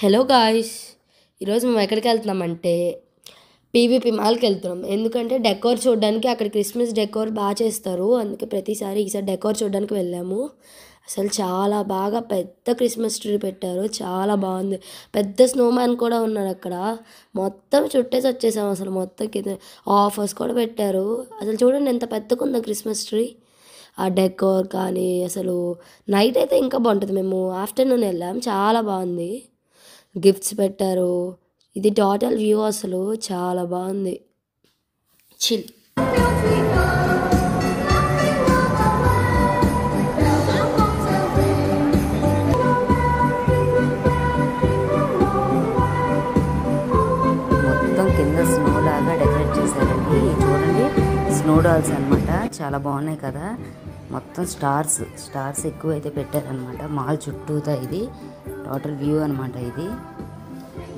Hello guys, ఈరోజు మేము ఎక్కడికి వెళ్తున్నామంటే పీవీపీ మాల్కి వెళ్తున్నాం. ఎందుకంటే డెకోర్ చూడడానికి అక్కడ క్రిస్మస్ డెకోర్ బాగా చేస్తారు. అందుకే ఈసారి డెకోర్ చూడడానికి వెళ్ళాము. అసలు చాలా బాగా పెద్ద క్రిస్మస్ ట్రీ పెట్టారు, చాలా బాగుంది. పెద్ద స్నోమ్యాన్ కూడా ఉన్నాడు అక్కడ. మొత్తం చుట్టేసి వచ్చేసాం. అసలు మొత్తం కింద ఆఫర్స్ కూడా పెట్టారు. అసలు చూడండి ఎంత పెద్దగా ఉందో క్రిస్మస్ ట్రీ. ఆ డెకోర్ కానీ అసలు నైట్ అయితే ఇంకా బాగుంటుంది. మేము ఆఫ్టర్నూన్ వెళ్ళాం, చాలా బాగుంది. గిఫ్ట్స్ పెట్టారు. ఇది టోటల్ వ్యూ అసలు చాలా బాగుంది. చిల్. మొత్తం కింద స్నో లాగా డెకరేట్ చేశారండి. చూడండి, స్నో డాల్స్ అనమాట. చాలా బాగున్నాయి కదా. మొత్తం స్టార్స్ ఎక్కువ అయితే పెట్టారనమాట మాల్ చుట్టూతా. ఇది టోటల్ వ్యూ అనమాట. ఇది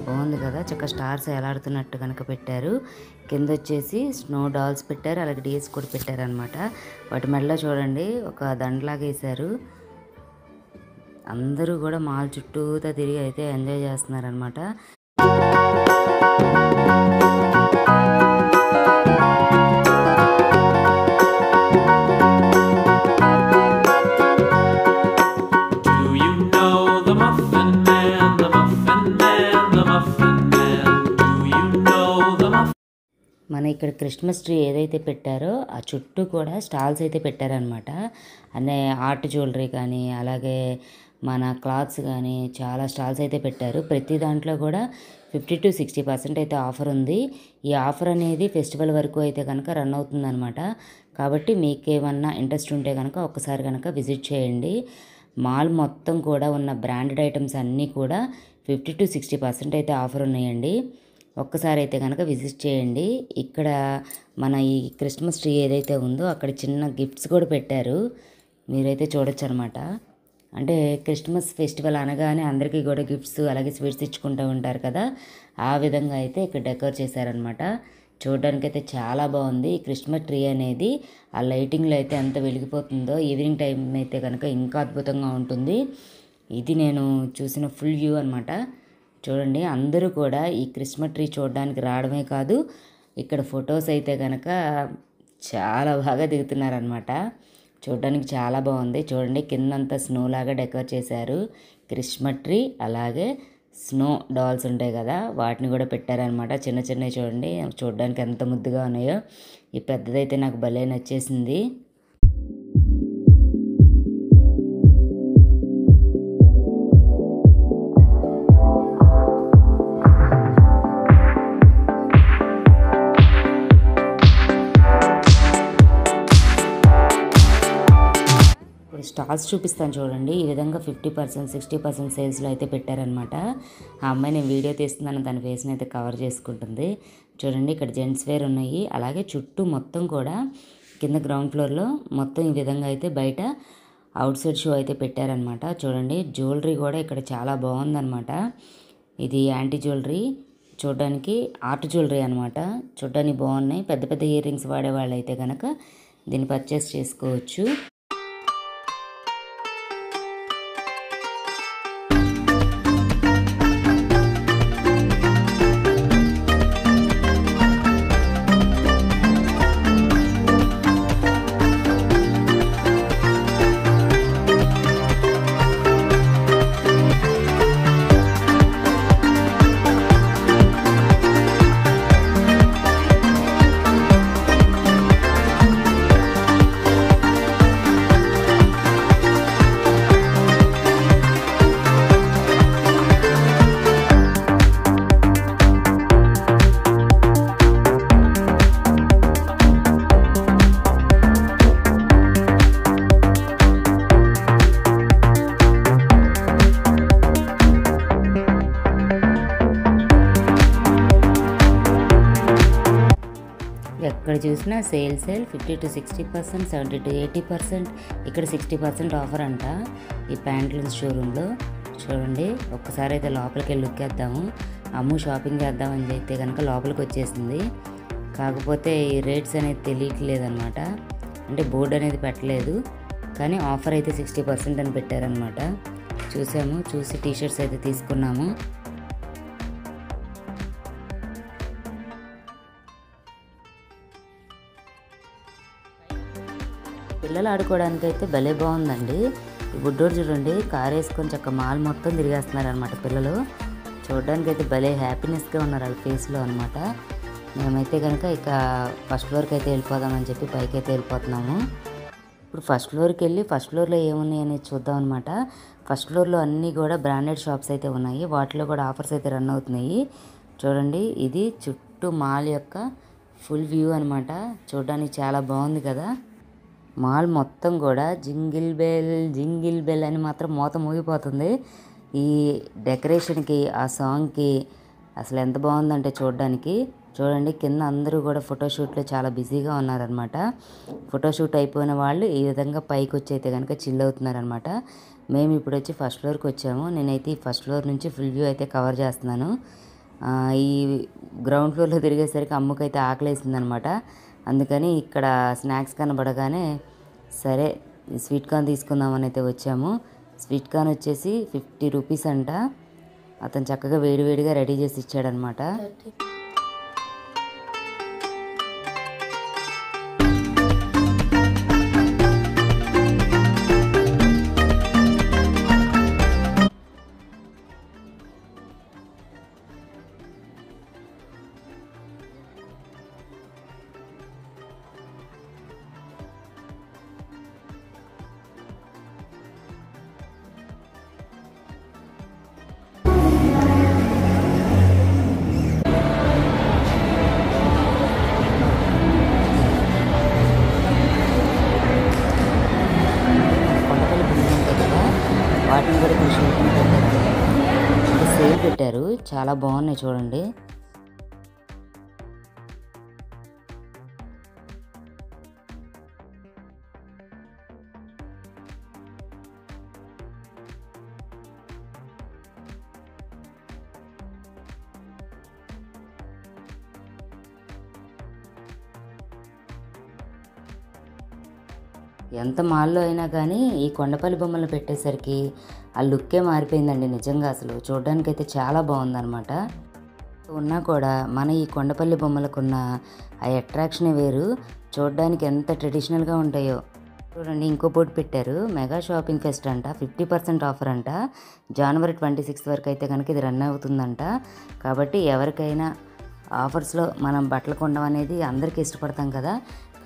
బాగుంది కదా, చక్కగా స్టార్స్ ఎలాడుతున్నట్టు కనుక పెట్టారు. కింద వచ్చేసి స్నో డాల్స్ పెట్టారు, అలాగే డీస్ కూడా పెట్టారనమాట. వాటి మెడలో చూడండి ఒక దండలాగా వేశారు. అందరూ కూడా మాల్ చుట్టూతా తిరిగి అయితే ఎంజాయ్ చేస్తున్నారనమాట. మన ఇక్కడ క్రిస్మస్ ట్రీ ఏదైతే పెట్టారో ఆ చుట్టూ కూడా స్టాల్స్ అయితే పెట్టారనమాట. అనే ఆర్ట్ జ్యువెలరీ కానీ అలాగే మన క్లాత్స్ కానీ చాలా స్టాల్స్ అయితే పెట్టారు. ప్రతి దాంట్లో కూడా 50 to 60% అయితే ఆఫర్ ఉంది. ఈ ఆఫర్ అనేది ఫెస్టివల్ వరకు అయితే కనుక రన్ అవుతుందన్నమాట. కాబట్టి మీకు ఏమన్నా ఇంట్రెస్ట్ ఉంటే కనుక ఒక్కసారి కనుక విజిట్ చేయండి. మాల్ మొత్తం కూడా ఉన్న బ్రాండెడ్ ఐటమ్స్ అన్నీ కూడా 50 to 60% అయితే ఆఫర్ ఉన్నాయండి. ఒక్కసారి అయితే కనుక విజిట్ చేయండి. ఇక్కడ మన ఈ క్రిస్మస్ ట్రీ ఏదైతే ఉందో అక్కడ చిన్న గిఫ్ట్స్ కూడా పెట్టారు, మీరైతే చూడొచ్చు అనమాట. అంటే క్రిస్మస్ ఫెస్టివల్ అనగానే అందరికీ కూడా గిఫ్ట్స్ అలాగే స్వీట్స్ ఇచ్చుకుంటూ ఉంటారు కదా, ఆ విధంగా అయితే ఇక్కడ డెకోర్ చేశారనమాట. చూడడానికి అయితే చాలా బాగుంది. ఈ క్రిస్మస్ ట్రీ అనేది ఆ లైటింగ్లో అయితే ఎంత వెలిగిపోతుందో, ఈవినింగ్ టైం అయితే కనుక ఇంకా అద్భుతంగా ఉంటుంది. ఇది నేను చూసిన ఫుల్ వ్యూ అనమాట. చూడండి, అందరూ కూడా ఈ క్రిస్మస్ ట్రీ చూడడానికి రావడమే కాదు, ఇక్కడ ఫొటోస్ అయితే కనుక చాలా బాగా దిగుతున్నారనమాట. చూడడానికి చాలా బాగుంది. చూడండి, కిందంతా స్నో లాగా డెకరేట్ చేశారు. క్రిస్మస్ ట్రీ అలాగే స్నో డాల్స్ ఉంటాయి కదా, వాటిని కూడా పెట్టారనమాట. చిన్న చిన్నవి చూడండి, చూడడానికి ఎంత ముద్దుగా ఉన్నాయో. ఈ పెద్దదైతే నాకు భలే నచ్చేసింది. స్టాల్స్ చూపిస్తాను చూడండి. ఈ విధంగా 50%, 60% సేల్స్లో అయితే పెట్టారనమాట. ఆ అమ్మాయి నేను వీడియో తీస్తున్నాను, తన ఫేస్ని అయితే కవర్ చేసుకుంటుంది. చూడండి, ఇక్కడ జెంట్స్ వేర్ ఉన్నాయి. అలాగే చుట్టూ మొత్తం కూడా కింద గ్రౌండ్ ఫ్లోర్లో మొత్తం ఈ విధంగా అయితే బయట అవుట్ సైడ్ షో అయితే పెట్టారనమాట. చూడండి, జ్యువెలరీ కూడా ఇక్కడ చాలా బాగుందనమాట. ఇది యాంటీ జ్యువెలరీ, చూడడానికి ఆర్ట్ జ్యువెలరీ అనమాట. చూడడానికి బాగున్నాయి. పెద్ద పెద్ద ఇయర్ రింగ్స్ వాడేవాళ్ళు అయితే కనుక దీన్ని పర్చేస్ చేసుకోవచ్చు. ఎక్కడ చూసినా సేల్ 50 to 60%, 70 to 80%, ఇక్కడ 60% ఆఫర్ అంట ఈ ప్యాంట్లూన్స్ షోరూంలో. చూడండి, ఒక్కసారి అయితే లోపలికి వెళ్ళి లుక్ వేద్దాము. అమ్ము షాపింగ్ చేద్దామని చెప్తే కనుక లోపలికి వచ్చేసింది. కాకపోతే ఈ రేట్స్ అనేది తెలియట్లేదు అనమాట. అంటే బోర్డు అనేది పెట్టలేదు, కానీ ఆఫర్ అయితే 60% అని పెట్టారనమాట. చూసాము, చూసి టీ షర్ట్స్ అయితే తీసుకున్నాము. పిల్లలు ఆడుకోవడానికి అయితే భలే బాగుందండి. ఈ బుడ్డోడు చూడండి కారు వేసుకొని చక్క మాల్ మొత్తం తిరిగేస్తున్నారు అనమాట పిల్లలు. చూడడానికి అయితే భలే హ్యాపీనెస్గా ఉన్నారు వాళ్ళ ఫేస్లో అనమాట. మేమైతే కనుక ఇక ఫస్ట్ ఫ్లోర్కి అయితే వెళ్ళిపోదామని చెప్పి పైకి అయితే వెళ్ళిపోతున్నాము. ఇప్పుడు ఫస్ట్ ఫ్లోర్కి వెళ్ళి ఫస్ట్ ఫ్లోర్లో ఏమున్నాయి అనేది చూద్దాం అనమాట. ఫస్ట్ ఫ్లోర్లో అన్నీ కూడా బ్రాండెడ్ షాప్స్ అయితే ఉన్నాయి. వాటిలో కూడా ఆఫర్స్ అయితే రన్ అవుతున్నాయి. చూడండి ఇది చుట్టూ మాల్ యొక్క ఫుల్ వ్యూ అనమాట. చూడడానికి చాలా బాగుంది కదా. మాల్ మొత్తం కూడా జింగిల్ బెల్ అని మాత్రం మోత మోగిపోతుంది. ఈ డెకరేషన్కి ఆ సాంగ్కి అసలు ఎంత బాగుందంటే చూడడానికి. చూడండి కింద అందరూ కూడా ఫోటోషూట్లో చాలా బిజీగా ఉన్నారనమాట. ఫోటోషూట్ అయిపోయిన వాళ్ళు ఈ విధంగా పైకి వచ్చి అయితే కనుక చిల్ అవుతున్నారనమాట. మేము ఇప్పుడు వచ్చి ఫస్ట్ ఫ్లోర్కి వచ్చాము. నేనైతే ఈ ఫస్ట్ ఫ్లోర్ నుంచి ఫుల్ వ్యూ అయితే కవర్ చేస్తున్నాను. ఈ గ్రౌండ్ ఫ్లోర్లో తిరిగేసరికి అమ్మకైతే ఆకలేసింది అనమాట. అందుకని ఇక్కడ స్నాక్స్ కనబడగానే సరే స్వీట్ కార్న్ తీసుకుందామని అయితే వచ్చాము. స్వీట్ కార్న్ వచ్చేసి 50 రూపీస్ అంట. అతను చక్కగా వేడివేడిగా రెడీ చేసి ఇచ్చాడనమాట. వాటిని కూడా ఇక్కడ షూటింగ్ పెట్టారు. ఇక్కడ సేల్ పెట్టారు, చాలా బాగున్నాయి చూడండి. ఎంత మాల్లో అయినా కానీ ఈ కొండపల్లి బొమ్మలు పెట్టేసరికి ఆ లుక్కే మారిపోయిందండి. నిజంగా అసలు చూడడానికి అయితే చాలా బాగుందన్నమాట. ఉన్నా కూడా మన ఈ కొండపల్లి బొమ్మలకున్న ఆ అట్రాక్షనే వేరు. చూడడానికి ఎంత ట్రెడిషనల్గా ఉంటాయో చూడండి. ఇంకో బోర్డు పెట్టారు, మెగా షాపింగ్ ఫెస్ట్ అంట, 50% ఆఫర్ అంట. జనవరి 26 వరకు అయితే కనుక ఇది రన్ అవుతుందంట. కాబట్టి ఎవరికైనా ఆఫర్స్లో మనం బట్టలు కొనడం అనేది అందరికీ ఇష్టపడతాం కదా.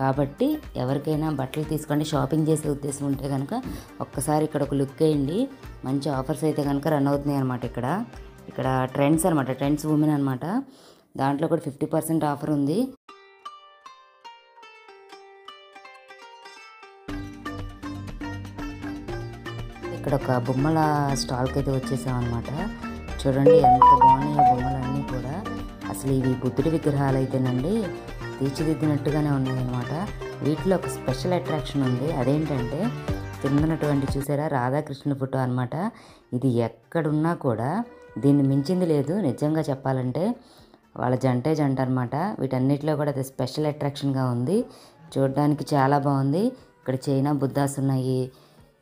కాబట్టి ఎవరికైనా బట్టలు తీసుకోండి, షాపింగ్ చేసే ఉద్దేశం ఉంటే కనుక ఒక్కసారి ఇక్కడ ఒక లుక్ వేయండి. మంచి ఆఫర్స్ అయితే కనుక రన్ అవుతున్నాయి అనమాట. ఇక్కడ ట్రెండ్స్ అనమాట, ట్రెండ్స్ ఉమెన్ అనమాట. దాంట్లో కూడా 50% ఆఫర్ ఉంది. ఇక్కడ ఒక బొమ్మల స్టాల్కి అయితే వచ్చేసామన్నమాట. చూడండి ఎంత బాగున్నాయి బొమ్మలన్నీ కూడా. అసలు ఇవి బుద్ధుడి విగ్రహాలు అయితేనండి తీర్చిదిద్దినట్టుగానే ఉన్నాయన్నమాట. వీటిలో ఒక స్పెషల్ అట్రాక్షన్ ఉంది. అదేంటంటే కిందనటువంటి చూసారా రాధాకృష్ణ ఫోటో అనమాట. ఇది ఎక్కడున్నా కూడా దీన్ని మించింది లేదు. నిజంగా చెప్పాలంటే వాళ్ళ జంట అనమాట. వీటన్నిటిలో కూడా అది స్పెషల్ అట్రాక్షన్గా ఉంది. చూడడానికి చాలా బాగుంది. ఇక్కడ చైనా బుద్ధాస్ ఉన్నాయి.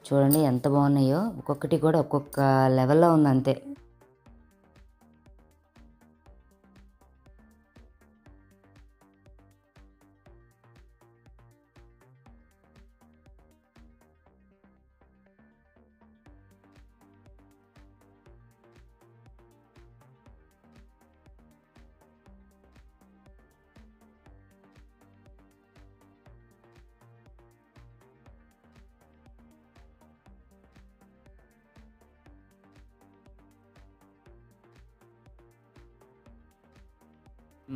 చూడండి ఎంత బాగున్నాయో. ఒక్కొక్కటి కూడా ఒక్కొక్క లెవెల్లో ఉంది అంతే.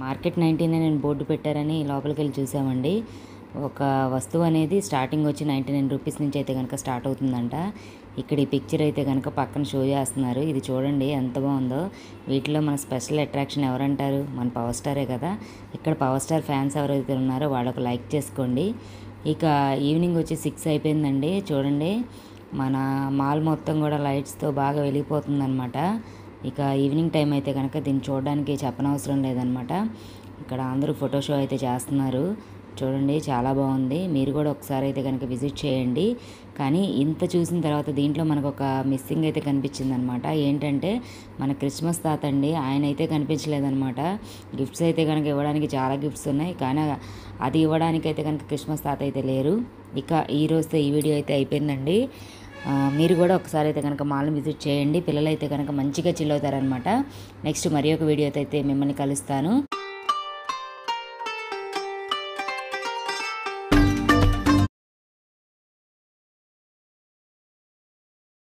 మార్కెట్ 99 బోర్డు పెట్టారని లోపలికి వెళ్ళి చూసామండి. ఒక వస్తువు అనేది స్టార్టింగ్ వచ్చి 99 రూపీస్ నుంచి అయితే కనుక స్టార్ట్ అవుతుందంట. ఇక్కడ ఈ పిక్చర్ అయితే కనుక పక్కన షో చేస్తున్నారు. ఇది చూడండి ఎంత బాగుందో. వీటిలో మన స్పెషల్ అట్రాక్షన్ ఎవరంటారు? మన పవర్ స్టారే కదా. ఇక్కడ పవర్ స్టార్ ఫ్యాన్స్ ఎవరైతే ఉన్నారో వాళ్ళకు లైక్ చేసుకోండి. ఇక ఈవినింగ్ వచ్చి 6 అయిపోయిందండి. చూడండి మన మాల్ మొత్తం కూడా లైట్స్తో బాగా వెలిగిపోతుందన్నమాట. ఇక ఈవినింగ్ టైం అయితే కనుక దీన్ని చూడడానికి చెప్పనవసరం లేదనమాట. ఇక్కడ అందరూ ఫోటో షో అయితే చేస్తున్నారు. చూడండి చాలా బాగుంది. మీరు కూడా ఒకసారి అయితే కనుక విజిట్ చేయండి. కానీ ఇంత చూసిన తర్వాత దీంట్లో మనకు ఒక మిస్సింగ్ అయితే కనిపించింది అనమాట. ఏంటంటే మన క్రిస్మస్ తాత అండి, ఆయన అయితే కనిపించలేదన్నమాట. గిఫ్ట్స్ అయితే కనుక ఇవ్వడానికి చాలా గిఫ్ట్స్ ఉన్నాయి, కానీ అది ఇవ్వడానికి అయితే కనుక క్రిస్మస్ తాత అయితే లేరు. ఇక ఈ రోజుతో ఈ వీడియో అయితే అయిపోయిందండి. మీరు కూడా ఒకసారి అయితే కనుక మాల్ని విజిట్ చేయండి. పిల్లలు అయితే కనుక మంచిగా చిల్ అవుతారనమాట. నెక్స్ట్ మరి ఒక వీడియోతో అయితే మిమ్మల్ని కలుస్తాను.